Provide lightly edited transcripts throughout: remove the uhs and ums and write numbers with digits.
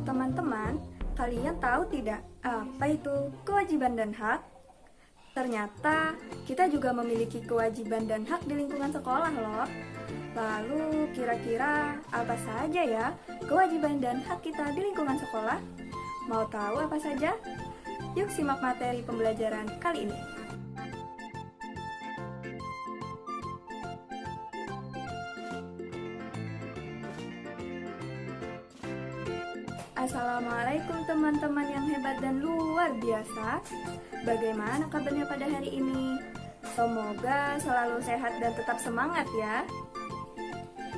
Teman-teman, kalian tahu tidak apa itu kewajiban dan hak? Ternyata kita juga memiliki kewajiban dan hak di lingkungan sekolah loh. Lalu kira-kira apa saja ya kewajiban dan hak kita di lingkungan sekolah? Mau tahu apa saja? Yuk simak materi pembelajaran kali ini. Assalamualaikum teman-teman yang hebat dan luar biasa. Bagaimana kabarnya pada hari ini? Semoga selalu sehat dan tetap semangat ya.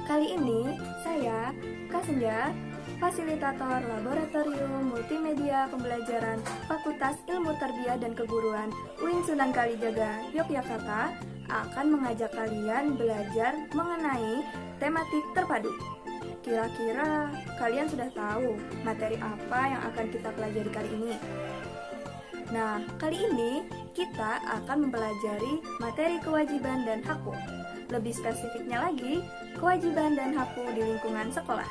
Kali ini saya, Kak Senja, fasilitator Laboratorium Multimedia Pembelajaran Fakultas Ilmu Tarbiyah dan Keguruan UIN Sunan Kalijaga, Yogyakarta, akan mengajak kalian belajar mengenai tematik terpadu. Kira-kira kalian sudah tahu materi apa yang akan kita pelajari kali ini? Nah, kali ini kita akan mempelajari materi kewajiban dan hakku. Lebih spesifiknya lagi, kewajiban dan hakku di lingkungan sekolah.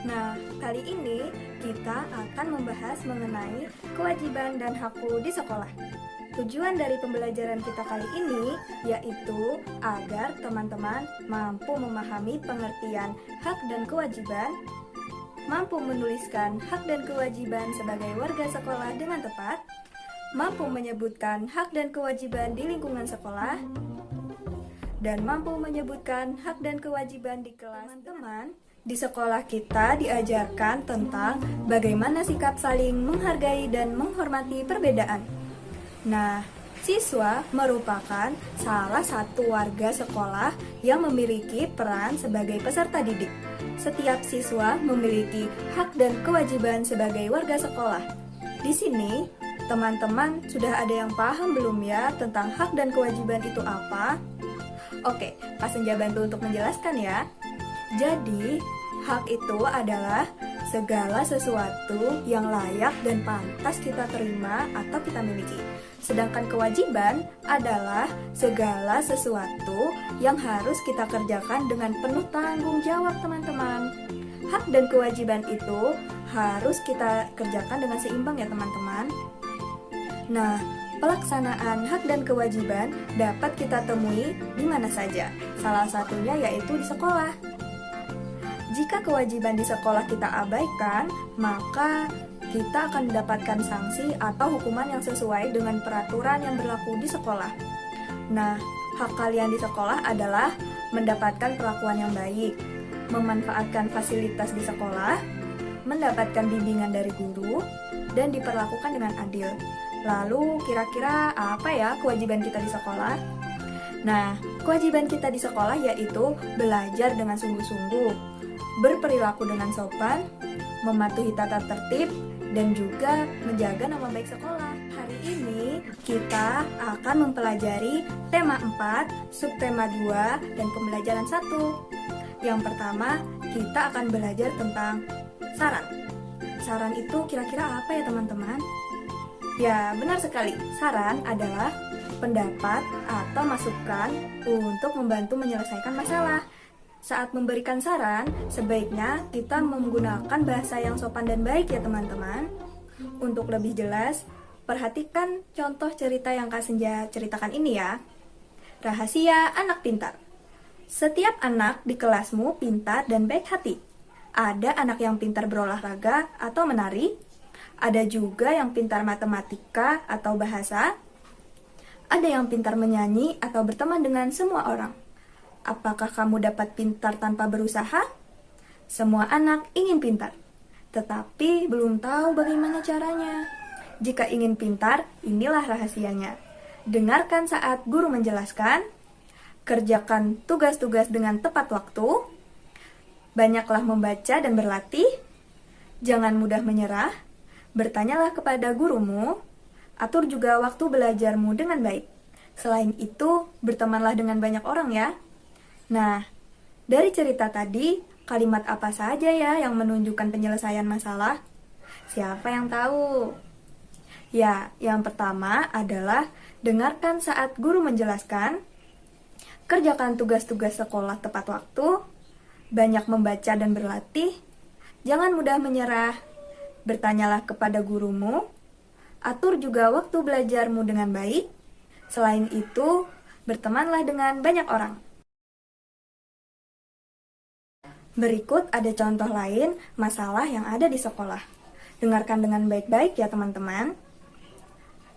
Nah, kali ini kita akan membahas mengenai kewajiban dan hakku di sekolah. Tujuan dari pembelajaran kita kali ini yaitu agar teman-teman mampu memahami pengertian hak dan kewajiban, mampu menuliskan hak dan kewajiban sebagai warga sekolah dengan tepat, mampu menyebutkan hak dan kewajiban di lingkungan sekolah, dan mampu menyebutkan hak dan kewajiban di kelas. Teman-teman, di sekolah kita diajarkan tentang bagaimana sikap saling menghargai dan menghormati perbedaan. Nah, siswa merupakan salah satu warga sekolah yang memiliki peran sebagai peserta didik. Setiap siswa memiliki hak dan kewajiban sebagai warga sekolah. Di sini, teman-teman sudah ada yang paham belum ya tentang hak dan kewajiban itu apa? Oke, Kak Senja bantu untuk menjelaskan ya. Jadi, hak itu adalah segala sesuatu yang layak dan pantas kita terima atau kita miliki. Sedangkan kewajiban adalah segala sesuatu yang harus kita kerjakan dengan penuh tanggung jawab, teman-teman. Hak dan kewajiban itu harus kita kerjakan dengan seimbang ya, teman-teman. Nah, pelaksanaan hak dan kewajiban dapat kita temui di mana saja. Salah satunya yaitu di sekolah. Jika kewajiban di sekolah kita abaikan, maka kita akan mendapatkan sanksi atau hukuman yang sesuai dengan peraturan yang berlaku di sekolah. Nah, hak kalian di sekolah adalah mendapatkan perlakuan yang baik, memanfaatkan fasilitas di sekolah, mendapatkan bimbingan dari guru, dan diperlakukan dengan adil. Lalu, kira-kira apa ya kewajiban kita di sekolah? Nah, kewajiban kita di sekolah yaitu belajar dengan sungguh-sungguh, berperilaku dengan sopan, mematuhi tata tertib, dan juga menjaga nama baik sekolah. Hari ini kita akan mempelajari tema 4, subtema 2, dan pembelajaran 1. Yang pertama, kita akan belajar tentang saran. Saran itu kira-kira apa ya teman-teman? Ya, benar sekali. Saran adalah pendapat atau masukan untuk membantu menyelesaikan masalah. Saat memberikan saran, sebaiknya kita menggunakan bahasa yang sopan dan baik ya teman-teman. Untuk lebih jelas, perhatikan contoh cerita yang Kak Senja ceritakan ini ya. Rahasia anak pintar. Setiap anak di kelasmu pintar dan baik hati. Ada anak yang pintar berolahraga atau menari. Ada juga yang pintar matematika atau bahasa. Ada yang pintar menyanyi atau berteman dengan semua orang. Apakah kamu dapat pintar tanpa berusaha? Semua anak ingin pintar, tetapi belum tahu bagaimana caranya. Jika ingin pintar, inilah rahasianya. Dengarkan saat guru menjelaskan, kerjakan tugas-tugas dengan tepat waktu, banyaklah membaca dan berlatih, jangan mudah menyerah, bertanyalah kepada gurumu, atur juga waktu belajarmu dengan baik. Selain itu, bertemanlah dengan banyak orang ya. Nah, dari cerita tadi, kalimat apa saja ya yang menunjukkan penyelesaian masalah? Siapa yang tahu? Ya, yang pertama adalah dengarkan saat guru menjelaskan, kerjakan tugas-tugas sekolah tepat waktu, banyak membaca dan berlatih, Jangan mudah menyerah. Bertanyalah kepada gurumu. Atur juga waktu belajarmu dengan baik. Selain itu, bertemanlah dengan banyak orang. Berikut ada contoh lain masalah yang ada di sekolah. Dengarkan dengan baik-baik ya teman-teman.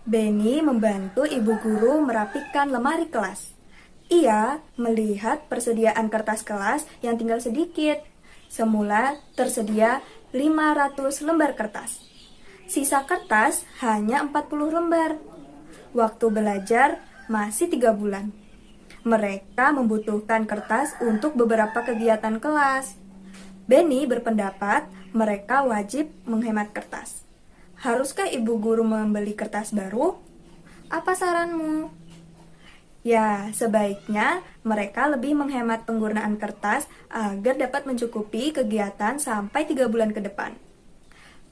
Benny membantu ibu guru merapikan lemari kelas. Ia melihat persediaan kertas kelas yang tinggal sedikit. Semula tersedia 500 lembar kertas. Sisa kertas hanya 40 lembar. Waktu belajar masih 3 bulan. Mereka membutuhkan kertas untuk beberapa kegiatan kelas. Benny berpendapat mereka wajib menghemat kertas. Haruskah ibu guru membeli kertas baru? Apa saranmu? Ya, sebaiknya mereka lebih menghemat penggunaan kertas agar dapat mencukupi kegiatan sampai 3 bulan ke depan.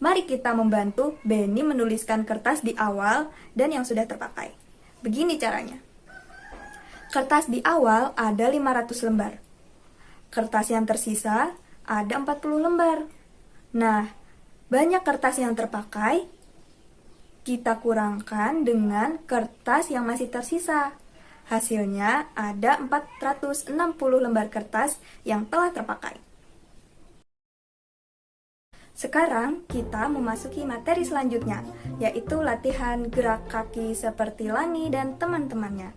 Mari kita membantu Benny menuliskan kertas di awal dan yang sudah terpakai. Begini caranya. Kertas di awal ada 500 lembar. Kertas yang tersisa ada 40 lembar. Nah, banyak kertas yang terpakai, kita kurangkan dengan kertas yang masih tersisa. Hasilnya ada 460 lembar kertas yang telah terpakai. Sekarang kita memasuki materi selanjutnya, yaitu latihan gerak kaki seperti Lani dan teman-temannya.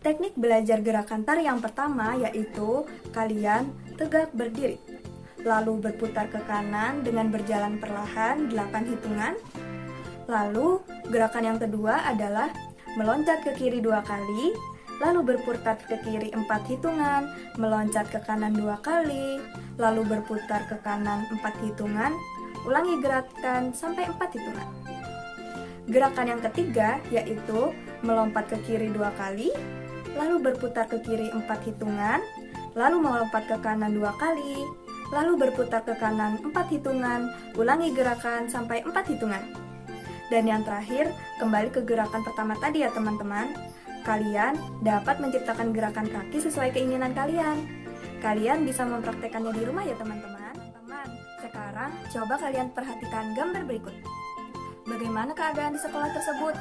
Teknik belajar gerakan tari yang pertama yaitu kalian tegak berdiri, lalu berputar ke kanan dengan berjalan perlahan 8 hitungan. Lalu gerakan yang kedua adalah meloncat ke kiri 2 kali, lalu berputar ke kiri 4 hitungan, meloncat ke kanan 2 kali, lalu berputar ke kanan 4 hitungan, ulangi gerakan sampai 4 hitungan. Gerakan yang ketiga yaitu melompat ke kiri 2 kali, lalu berputar ke kiri 4 hitungan, lalu melompat ke kanan 2 kali, lalu berputar ke kanan 4 hitungan, ulangi gerakan sampai 4 hitungan. Dan yang terakhir, kembali ke gerakan pertama tadi ya teman-teman. Kalian dapat menciptakan gerakan kaki sesuai keinginan kalian. Kalian bisa mempraktekannya di rumah ya teman-teman. Sekarang coba kalian perhatikan gambar berikut. Bagaimana keadaan di sekolah tersebut?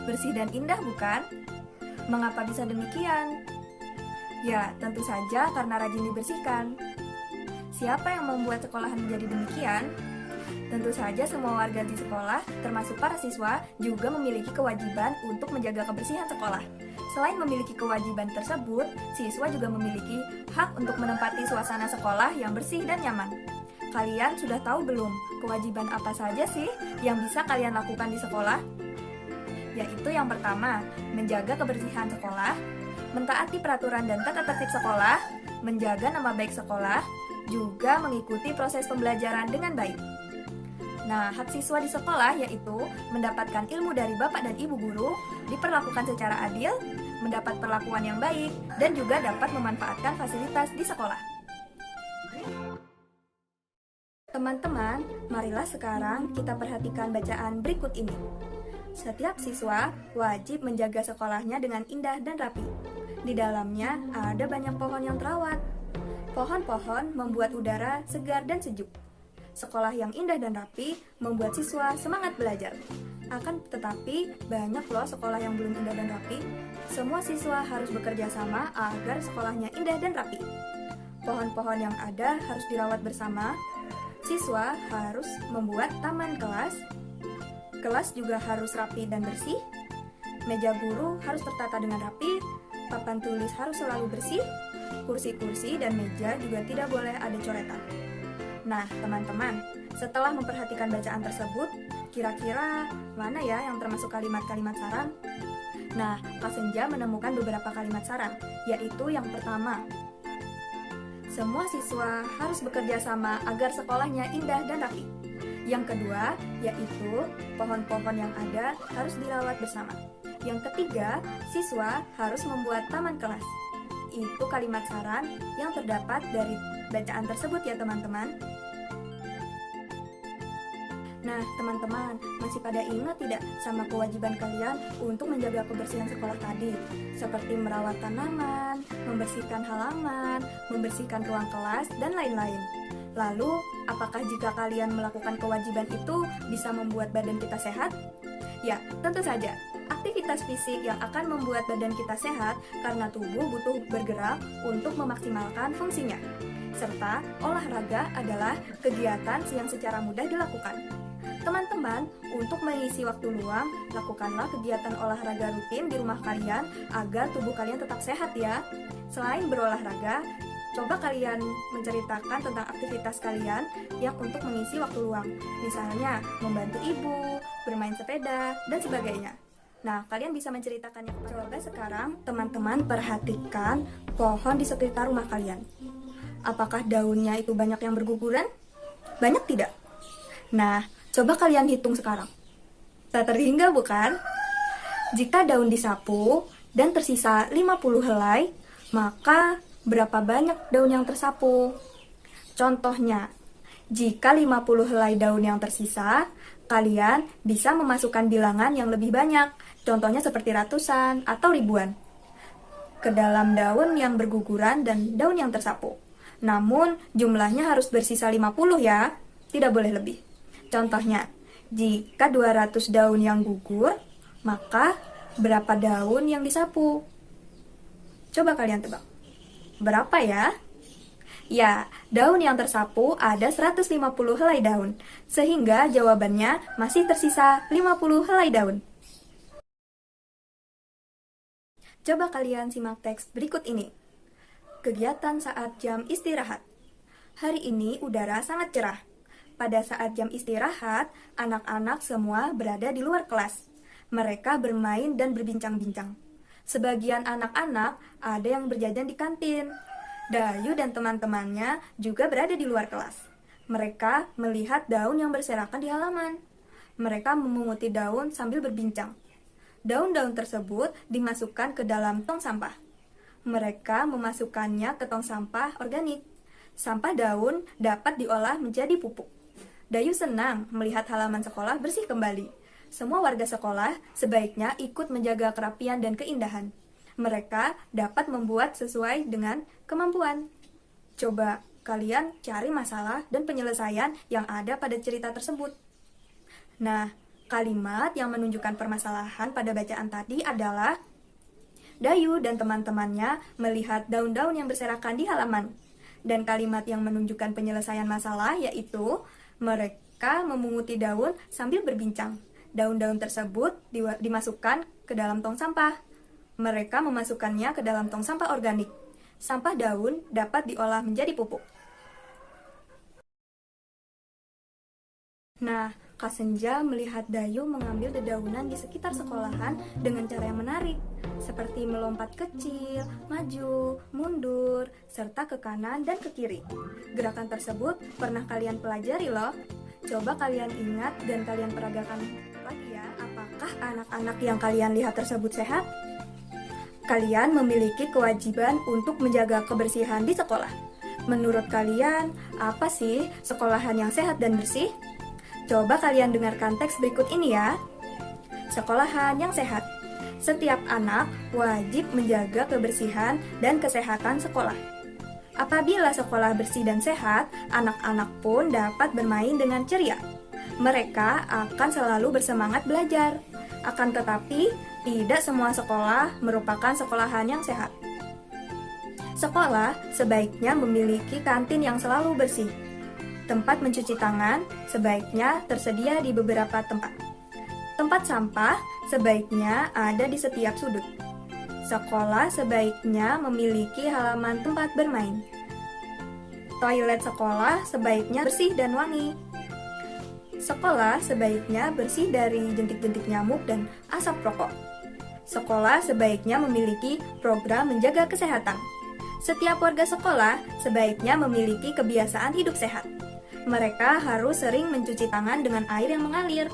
Bersih dan indah bukan? Mengapa bisa demikian? Ya, tentu saja karena rajin dibersihkan. Siapa yang membuat sekolahan menjadi demikian? Tentu saja semua warga di sekolah, termasuk para siswa, juga memiliki kewajiban untuk menjaga kebersihan sekolah. Selain memiliki kewajiban tersebut, siswa juga memiliki hak untuk menempati suasana sekolah yang bersih dan nyaman. Kalian sudah tahu belum kewajiban apa saja sih yang bisa kalian lakukan di sekolah? Yaitu yang pertama, menjaga kebersihan sekolah, mentaati peraturan dan tata tertib sekolah, menjaga nama baik sekolah, juga mengikuti proses pembelajaran dengan baik. Nah, hak siswa di sekolah yaitu mendapatkan ilmu dari bapak dan ibu guru, diperlakukan secara adil, mendapat perlakuan yang baik, dan juga dapat memanfaatkan fasilitas di sekolah. Teman-teman, marilah sekarang kita perhatikan bacaan berikut ini. Setiap siswa wajib menjaga sekolahnya dengan indah dan rapi. Di dalamnya ada banyak pohon yang terawat. Pohon-pohon membuat udara segar dan sejuk. Sekolah yang indah dan rapi membuat siswa semangat belajar. Akan tetapi, banyak loh sekolah yang belum indah dan rapi. Semua siswa harus bekerja sama agar sekolahnya indah dan rapi. Pohon-pohon yang ada harus dirawat bersama. Siswa harus membuat taman kelas. Kelas juga harus rapi dan bersih. Meja guru harus tertata dengan rapi. Papan tulis harus selalu bersih. Kursi-kursi dan meja juga tidak boleh ada coretan. Nah, teman-teman, setelah memperhatikan bacaan tersebut, kira-kira mana ya yang termasuk kalimat-kalimat saran? Nah, Kak Senja menemukan beberapa kalimat saran, yaitu yang pertama, semua siswa harus bekerja sama agar sekolahnya indah dan rapi. Yang kedua, yaitu pohon-pohon yang ada harus dirawat bersama. Yang ketiga, siswa harus membuat taman kelas. Itu kalimat saran yang terdapat dari bacaan tersebut ya teman-teman. Nah teman-teman, masih pada ingat tidak sama kewajiban kalian untuk menjaga kebersihan sekolah tadi? Seperti merawat tanaman, membersihkan halaman, membersihkan ruang kelas, dan lain-lain. Lalu, apakah jika kalian melakukan kewajiban itu bisa membuat badan kita sehat? Ya, tentu saja. Aktivitas fisik yang akan membuat badan kita sehat karena tubuh butuh bergerak untuk memaksimalkan fungsinya. Serta olahraga adalah kegiatan yang secara mudah dilakukan. Teman-teman, untuk mengisi waktu luang, lakukanlah kegiatan olahraga rutin di rumah kalian agar tubuh kalian tetap sehat ya. Selain berolahraga, coba kalian menceritakan tentang aktivitas kalian yang untuk mengisi waktu luang. Misalnya, membantu ibu, bermain sepeda, dan sebagainya. Nah, kalian bisa menceritakannya. Coba sekarang teman-teman perhatikan pohon di sekitar rumah kalian. Apakah daunnya itu banyak yang berguguran? Banyak tidak? Nah, coba kalian hitung sekarang. Tak terhingga bukan? Jika daun disapu dan tersisa 50 helai, maka berapa banyak daun yang tersapu? Contohnya, jika 50 helai daun yang tersisa, kalian bisa memasukkan bilangan yang lebih banyak, contohnya seperti ratusan atau ribuan, ke dalam daun yang berguguran dan daun yang tersapu. Namun, jumlahnya harus bersisa 50 ya, tidak boleh lebih. Contohnya, jika 200 daun yang gugur, maka berapa daun yang disapu? Coba kalian tebak. Berapa ya? Ya, daun yang tersapu ada 150 helai daun, sehingga jawabannya masih tersisa 50 helai daun. Coba kalian simak teks berikut ini. Kegiatan saat jam istirahat. Hari ini udara sangat cerah. Pada saat jam istirahat, anak-anak semua berada di luar kelas. Mereka bermain dan berbincang-bincang. Sebagian anak-anak ada yang berjajan di kantin. Dayu dan teman-temannya juga berada di luar kelas. Mereka melihat daun yang berserakan di halaman. Mereka memunguti daun sambil berbincang. Daun-daun tersebut dimasukkan ke dalam tong sampah. Mereka memasukkannya ke tong sampah organik. Sampah daun dapat diolah menjadi pupuk. Dayu senang melihat halaman sekolah bersih kembali. Semua warga sekolah sebaiknya ikut menjaga kerapian dan keindahan. Mereka dapat membuat sesuai dengan kemampuan. Coba kalian cari masalah dan penyelesaian yang ada pada cerita tersebut. Nah, kalimat yang menunjukkan permasalahan pada bacaan tadi adalah Dayu dan teman-temannya melihat daun-daun yang berserakan di halaman. Dan kalimat yang menunjukkan penyelesaian masalah yaitu mereka memunguti daun sambil berbincang. Daun-daun tersebut dimasukkan ke dalam tong sampah. Mereka memasukkannya ke dalam tong sampah organik. Sampah daun dapat diolah menjadi pupuk. Nah, Kak Senja melihat Dayu mengambil dedaunan di sekitar sekolahan dengan cara yang menarik, seperti melompat kecil, maju, mundur, serta ke kanan dan ke kiri. Gerakan tersebut pernah kalian pelajari loh. Coba kalian ingat dan kalian peragakan lagi ya. Apakah anak-anak yang kalian lihat tersebut sehat? Kalian memiliki kewajiban untuk menjaga kebersihan di sekolah. Menurut kalian, apa sih sekolahan yang sehat dan bersih? Coba kalian dengarkan teks berikut ini ya. Sekolahan yang sehat. Setiap anak wajib menjaga kebersihan dan kesehatan sekolah. Apabila sekolah bersih dan sehat, anak-anak pun dapat bermain dengan ceria. Mereka akan selalu bersemangat belajar. Akan tetapi, tidak semua sekolah merupakan sekolahan yang sehat. Sekolah sebaiknya memiliki kantin yang selalu bersih. Tempat mencuci tangan sebaiknya tersedia di beberapa tempat. Tempat sampah sebaiknya ada di setiap sudut. Sekolah sebaiknya memiliki halaman tempat bermain. Toilet sekolah sebaiknya bersih dan wangi. Sekolah sebaiknya bersih dari jentik-jentik nyamuk dan asap rokok. Sekolah sebaiknya memiliki program menjaga kesehatan. Setiap warga sekolah sebaiknya memiliki kebiasaan hidup sehat. Mereka harus sering mencuci tangan dengan air yang mengalir.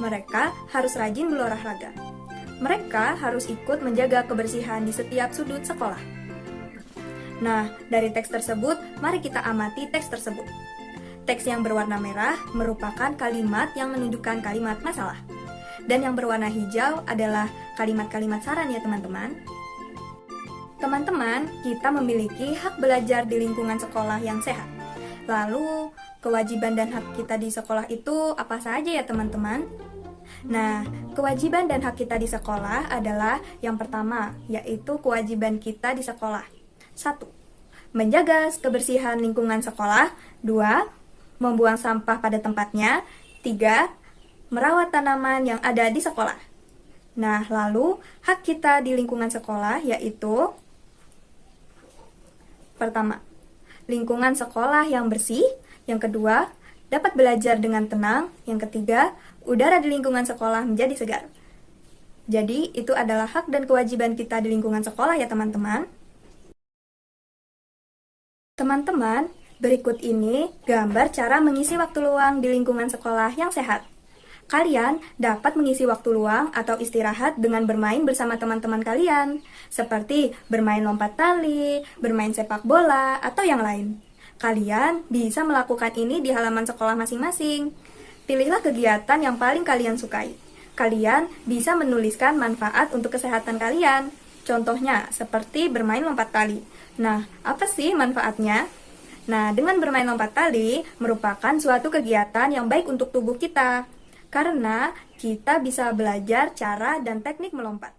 Mereka harus rajin berolahraga. Mereka harus ikut menjaga kebersihan di setiap sudut sekolah. Nah, dari teks tersebut, mari kita amati teks tersebut. Teks yang berwarna merah merupakan kalimat yang menunjukkan kalimat masalah. Dan yang berwarna hijau adalah kalimat-kalimat saran ya teman-teman. Teman-teman, kita memiliki hak belajar di lingkungan sekolah yang sehat. Lalu, kewajiban dan hak kita di sekolah itu apa saja ya teman-teman? Nah, kewajiban dan hak kita di sekolah adalah yang pertama, yaitu kewajiban kita di sekolah. 1. Menjaga kebersihan lingkungan sekolah. 2. Membuang sampah pada tempatnya. 3. Merawat tanaman yang ada di sekolah. Nah, lalu hak kita di lingkungan sekolah yaitu pertama, lingkungan sekolah yang bersih. Yang kedua, dapat belajar dengan tenang. Yang ketiga, udara di lingkungan sekolah menjadi segar. Jadi, itu adalah hak dan kewajiban kita di lingkungan sekolah ya teman-teman. Teman-teman, berikut ini gambar cara mengisi waktu luang di lingkungan sekolah yang sehat. Kalian dapat mengisi waktu luang atau istirahat dengan bermain bersama teman-teman kalian, seperti bermain lompat tali, bermain sepak bola, atau yang lain. Kalian bisa melakukan ini di halaman sekolah masing-masing. Pilihlah kegiatan yang paling kalian sukai. Kalian bisa menuliskan manfaat untuk kesehatan kalian. Contohnya, seperti bermain lompat tali. Nah, apa sih manfaatnya? Nah, dengan bermain lompat tali merupakan suatu kegiatan yang baik untuk tubuh kita, karena kita bisa belajar cara dan teknik melompat.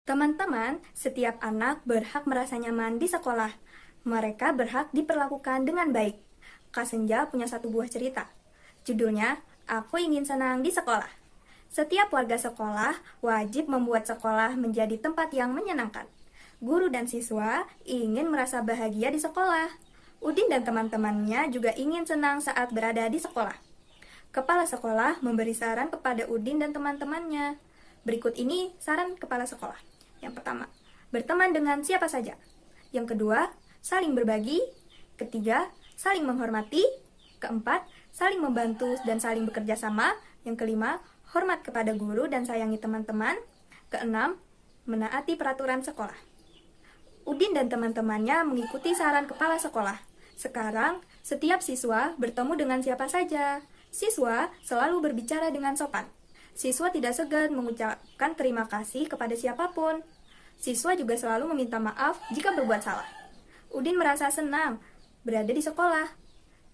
Teman-teman, setiap anak berhak merasa nyaman di sekolah. Mereka berhak diperlakukan dengan baik. Kak Senja punya satu buah cerita. Judulnya, Aku Ingin Senang di Sekolah. Setiap warga sekolah wajib membuat sekolah menjadi tempat yang menyenangkan. Guru dan siswa ingin merasa bahagia di sekolah. Udin dan teman-temannya juga ingin senang saat berada di sekolah. Kepala sekolah memberi saran kepada Udin dan teman-temannya. Berikut ini saran kepala sekolah. Yang pertama, berteman dengan siapa saja. Yang kedua, saling berbagi. Ketiga, saling menghormati. Keempat, saling membantu dan saling bekerja sama. Yang kelima, hormat kepada guru dan sayangi teman-teman. Keenam, menaati peraturan sekolah. Udin dan teman-temannya mengikuti saran kepala sekolah. Sekarang, setiap siswa bertemu dengan siapa saja. Siswa selalu berbicara dengan sopan. Siswa tidak segan mengucapkan terima kasih kepada siapapun. Siswa juga selalu meminta maaf jika berbuat salah. Udin merasa senang berada di sekolah.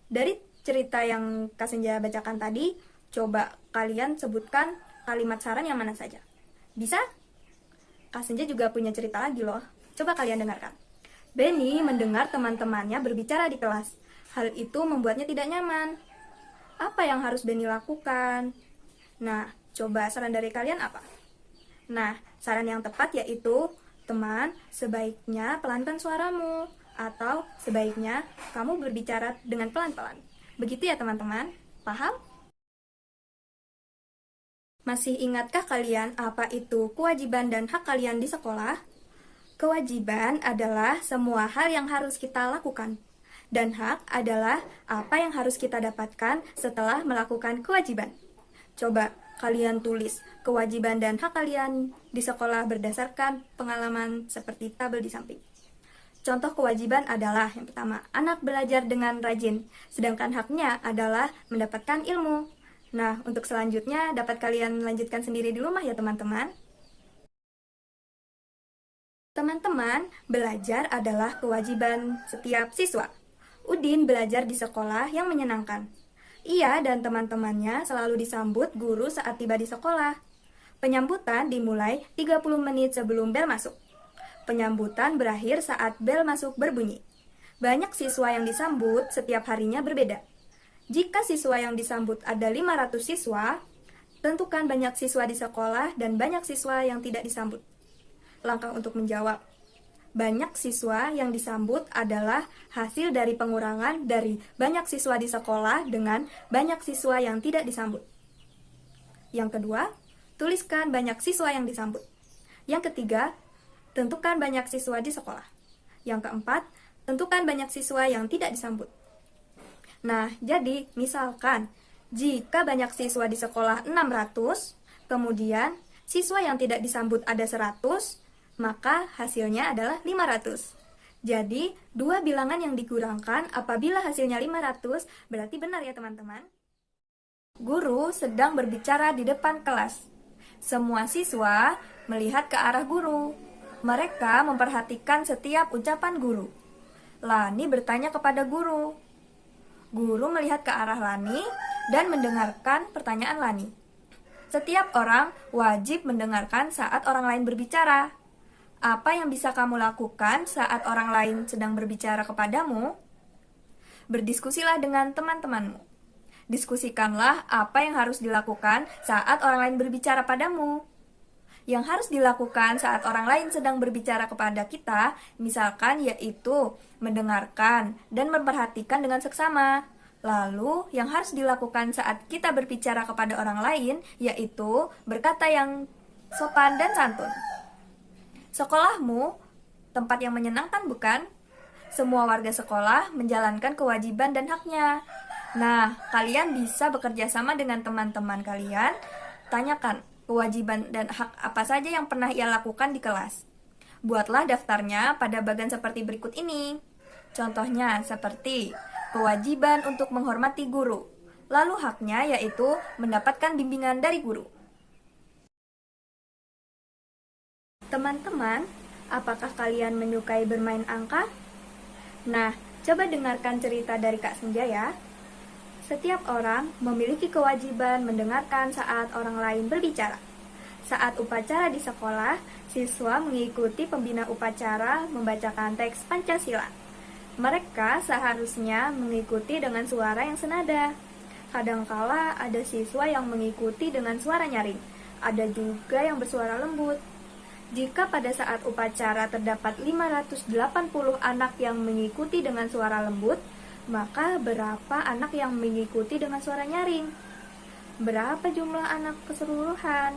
Dari cerita yang Kak Senja bacakan tadi, coba kalian sebutkan kalimat saran yang mana saja. Bisa? Kak Senja juga punya cerita lagi loh. Coba kalian dengarkan. Benny mendengar teman-temannya berbicara di kelas. Hal itu membuatnya tidak nyaman. Apa yang harus Benny lakukan? Nah, coba saran dari kalian apa? Nah, saran yang tepat yaitu, teman, sebaiknya pelankan suaramu, atau sebaiknya kamu berbicara dengan pelan-pelan. Begitu ya teman-teman? Paham? Masih ingatkah kalian apa itu kewajiban dan hak kalian di sekolah? Kewajiban adalah semua hal yang harus kita lakukan. Dan hak adalah apa yang harus kita dapatkan setelah melakukan kewajiban. Coba kalian tulis kewajiban dan hak kalian di sekolah berdasarkan pengalaman seperti tabel di samping. Contoh kewajiban adalah yang pertama, anak belajar dengan rajin, sedangkan haknya adalah mendapatkan ilmu. Nah, untuk selanjutnya dapat kalian lanjutkan sendiri di rumah ya teman-teman. Teman-teman, belajar adalah kewajiban setiap siswa. Udin belajar di sekolah yang menyenangkan. Ia dan teman-temannya selalu disambut guru saat tiba di sekolah. Penyambutan dimulai 30 menit sebelum bel masuk. Penyambutan berakhir saat bel masuk berbunyi. Banyak siswa yang disambut setiap harinya berbeda. Jika siswa yang disambut ada 500 siswa, tentukan banyak siswa di sekolah dan banyak siswa yang tidak disambut. Langkah untuk menjawab. Banyak siswa yang disambut adalah hasil dari pengurangan dari banyak siswa di sekolah dengan banyak siswa yang tidak disambut. Yang kedua, tuliskan banyak siswa yang disambut. Yang ketiga, tentukan banyak siswa di sekolah. Yang keempat, tentukan banyak siswa yang tidak disambut. Nah, jadi misalkan jika banyak siswa di sekolah 600, kemudian siswa yang tidak disambut ada 100, maka hasilnya adalah 500. Jadi, dua bilangan yang dikurangkan apabila hasilnya 500 berarti benar ya teman-teman. Guru sedang berbicara di depan kelas. Semua siswa melihat ke arah guru. Mereka memperhatikan setiap ucapan guru. Lani bertanya kepada guru. Guru melihat ke arah Lani dan mendengarkan pertanyaan Lani. Setiap orang wajib mendengarkan saat orang lain berbicara. Apa yang bisa kamu lakukan saat orang lain sedang berbicara kepadamu? Berdiskusilah dengan teman-temanmu. Diskusikanlah apa yang harus dilakukan saat orang lain berbicara padamu. Yang harus dilakukan saat orang lain sedang berbicara kepada kita, misalkan yaitu mendengarkan dan memperhatikan dengan seksama. Lalu, yang harus dilakukan saat kita berbicara kepada orang lain, yaitu berkata yang sopan dan santun. Sekolahmu, tempat yang menyenangkan bukan? Semua warga sekolah menjalankan kewajiban dan haknya. Nah, kalian bisa bekerja sama dengan teman-teman kalian, tanyakan kewajiban dan hak apa saja yang pernah ia lakukan di kelas. Buatlah daftarnya pada bagian seperti berikut ini. Contohnya seperti kewajiban untuk menghormati guru. Lalu haknya yaitu mendapatkan bimbingan dari guru. Teman-teman, apakah kalian menyukai bermain angka? Nah, coba dengarkan cerita dari Kak Senja ya. Setiap orang memiliki kewajiban mendengarkan saat orang lain berbicara. Saat upacara di sekolah, siswa mengikuti pembina upacara membacakan teks Pancasila. Mereka seharusnya mengikuti dengan suara yang senada. Kadangkala ada siswa yang mengikuti dengan suara nyaring. Ada juga yang bersuara lembut. Jika pada saat upacara terdapat 580 anak yang mengikuti dengan suara lembut, maka berapa anak yang mengikuti dengan suara nyaring? Berapa jumlah anak keseluruhan?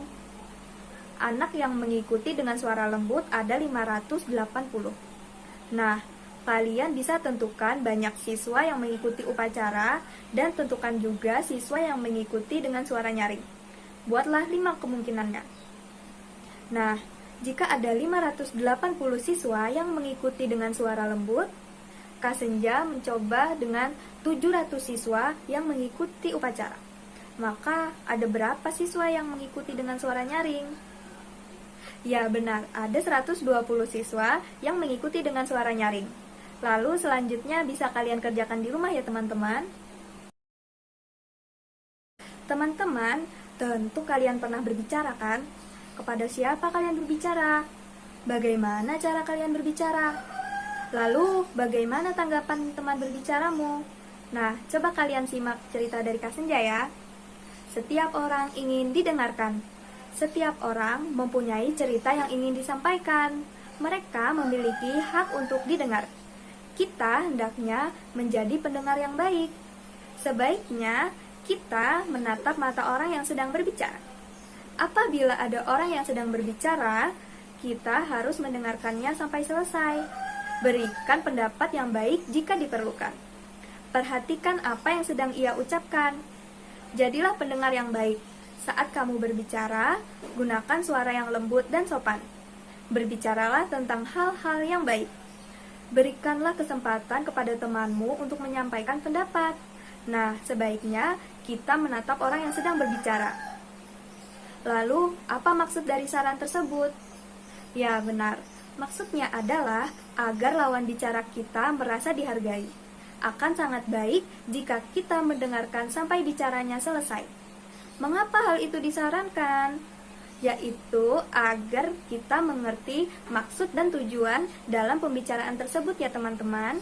Anak yang mengikuti dengan suara lembut ada 580. Nah, kalian bisa tentukan banyak siswa yang mengikuti upacara dan tentukan juga siswa yang mengikuti dengan suara nyaring. Buatlah 5 kemungkinannya. Nah, jika ada 580 siswa yang mengikuti dengan suara lembut, Kak Senja mencoba dengan 700 siswa yang mengikuti upacara. Maka ada berapa siswa yang mengikuti dengan suara nyaring? Ya benar, ada 120 siswa yang mengikuti dengan suara nyaring. Lalu selanjutnya bisa kalian kerjakan di rumah ya teman-teman. Teman-teman, tentu kalian pernah berbicara kan? Kepada siapa kalian berbicara? Bagaimana cara kalian berbicara? Lalu, bagaimana tanggapan teman berbicaramu? Nah, coba kalian simak cerita dari Kak Senja ya. Setiap orang ingin didengarkan. Setiap orang mempunyai cerita yang ingin disampaikan. Mereka memiliki hak untuk didengar. Kita hendaknya menjadi pendengar yang baik. Sebaiknya kita menatap mata orang yang sedang berbicara. Apabila ada orang yang sedang berbicara, kita harus mendengarkannya sampai selesai. Berikan pendapat yang baik jika diperlukan. Perhatikan apa yang sedang ia ucapkan. Jadilah pendengar yang baik. Saat kamu berbicara, gunakan suara yang lembut dan sopan. Berbicaralah tentang hal-hal yang baik. Berikanlah kesempatan kepada temanmu untuk menyampaikan pendapat. Nah, sebaiknya kita menatap orang yang sedang berbicara. Lalu, apa maksud dari saran tersebut? Ya, benar. Maksudnya adalah agar lawan bicara kita merasa dihargai. Akan sangat baik jika kita mendengarkan sampai bicaranya selesai. Mengapa hal itu disarankan? Yaitu agar kita mengerti maksud dan tujuan dalam pembicaraan tersebut ya teman-teman.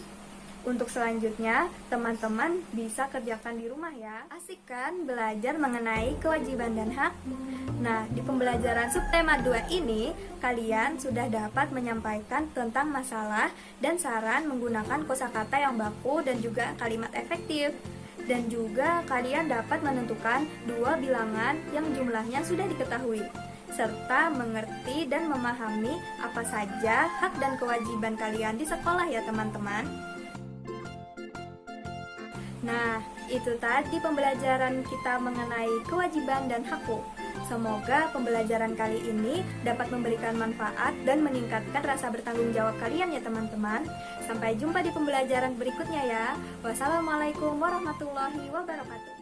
Untuk selanjutnya, teman-teman bisa kerjakan di rumah ya. Asik kan belajar mengenai kewajiban dan hak? Nah, di pembelajaran subtema 2 ini, kalian sudah dapat menyampaikan tentang masalah dan saran menggunakan kosakata yang baku dan juga kalimat efektif. Dan juga kalian dapat menentukan 2 bilangan yang jumlahnya sudah diketahui, serta mengerti dan memahami apa saja hak dan kewajiban kalian di sekolah ya teman-teman. Nah, itu tadi pembelajaran kita mengenai kewajiban dan hakku. Semoga pembelajaran kali ini dapat memberikan manfaat dan meningkatkan rasa bertanggung jawab kalian ya teman-teman. Sampai jumpa di pembelajaran berikutnya ya. Wassalamualaikum warahmatullahi wabarakatuh.